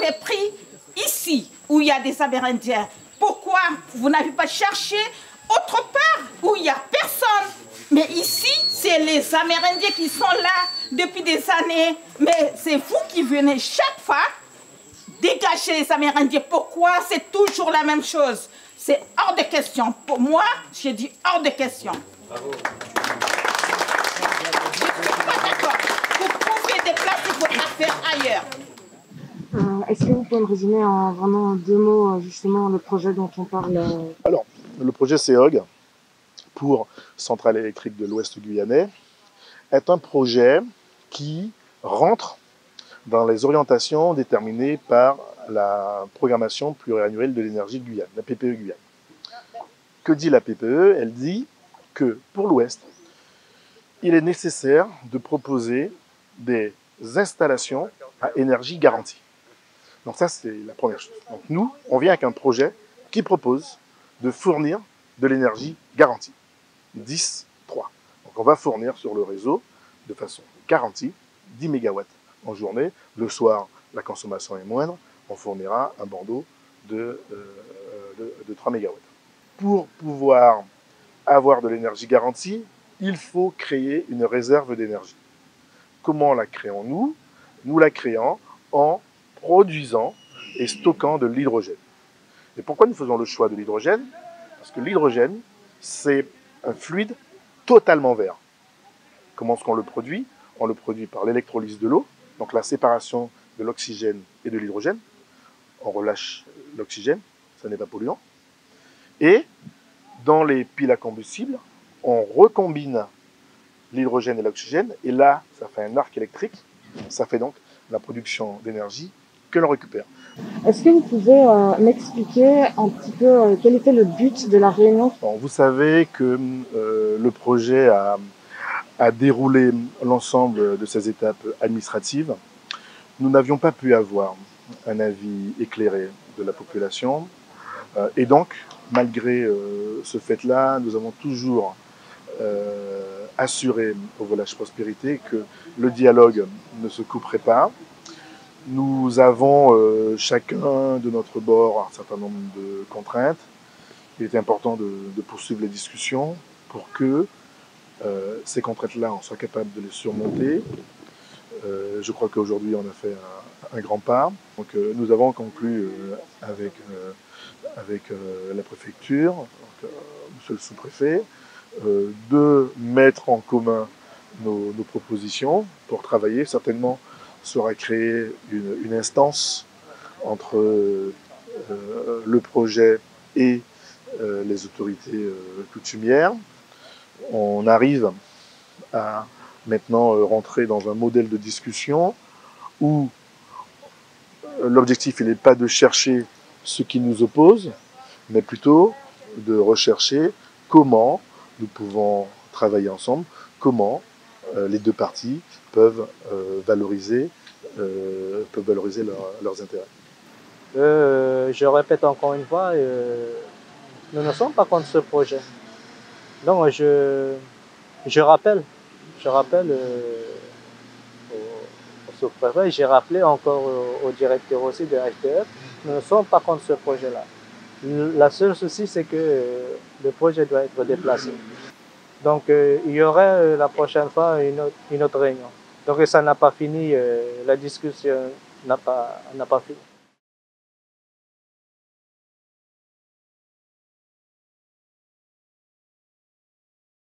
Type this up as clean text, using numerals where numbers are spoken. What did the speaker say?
avez pris ici, où il y a des Amérindiens, pourquoi vous n'avez pas cherché autre part où il n'y a personne? Mais ici, c'est les Amérindiens qui sont là depuis des années. Mais c'est vous qui venez chaque fois dégager les Amérindiens. Pourquoi c'est toujours la même chose? C'est hors de question. Pour moi, j'ai dit hors de question. Bravo. Je ne suis pas d'accord. Vous pouvez déplacer votre affaire ailleurs. Est-ce que vous pouvez me résumer en vraiment 2 mots justement le projet dont on parle? Alors, le projet CEOG pour Centrale électrique de l'Ouest guyanais est un projet qui rentre dans les orientations déterminées par la programmation pluriannuelle de l'énergie de Guyane, la PPE Guyane. Que dit la PPE? Elle dit que pour l'Ouest, il est nécessaire de proposer des installations à énergie garantie. Donc ça, c'est la première chose. Donc nous, on vient avec un projet qui propose de fournir de l'énergie garantie. 10-3. Donc on va fournir sur le réseau, de façon garantie, 10 MW en journée. Le soir, la consommation est moindre. On fournira un bandeau de 3 MW. Pour pouvoir avoir de l'énergie garantie, il faut créer une réserve d'énergie. Comment la créons-nous? Nous la créons en produisant et stockant de l'hydrogène. Et pourquoi nous faisons le choix de l'hydrogène? Parce que l'hydrogène, c'est un fluide totalement vert. Comment est-ce qu'on le produit? On le produit par l'électrolyse de l'eau, donc la séparation de l'oxygène et de l'hydrogène. On relâche l'oxygène, ça n'est pas polluant. Et dans les piles à combustible, on recombine l'hydrogène et l'oxygène, et là, ça fait un arc électrique, ça fait donc la production d'énergie que l'on récupère. Est-ce que vous pouvez m'expliquer un petit peu quel était le but de la réunion? Bon, vous savez que le projet a déroulé l'ensemble de ses étapes administratives. Nous n'avions pas pu avoir un avis éclairé de la population. Et donc, malgré ce fait-là, nous avons toujours assuré au Village Prospérité que le dialogue ne se couperait pas. Nous avons chacun de notre bord un certain nombre de contraintes. Il est important de poursuivre les discussions pour que ces contraintes-là, on soit capable de les surmonter. Je crois qu'aujourd'hui, on a fait un grand pas. Donc, nous avons conclu avec la préfecture, donc, monsieur le sous-préfet, de mettre en commun nos propositions pour travailler. Certainement sera créée une instance entre le projet et les autorités coutumières. On arrive à maintenant rentrer dans un modèle de discussion où l'objectif n'est pas de chercher ce qui nous oppose, mais plutôt de rechercher comment nous pouvons travailler ensemble, comment les deux parties peuvent valoriser leurs intérêts. Je répète encore une fois, nous ne sommes pas contre ce projet. Donc je rappelle au sous-préfet, j'ai rappelé encore au directeur aussi de HDF, nous ne sommes pas contre ce projet-là. La seule souci, c'est que le projet doit être déplacé. Donc il y aurait la prochaine fois une autre réunion. Donc ça n'a pas fini, la discussion n'a pas fini.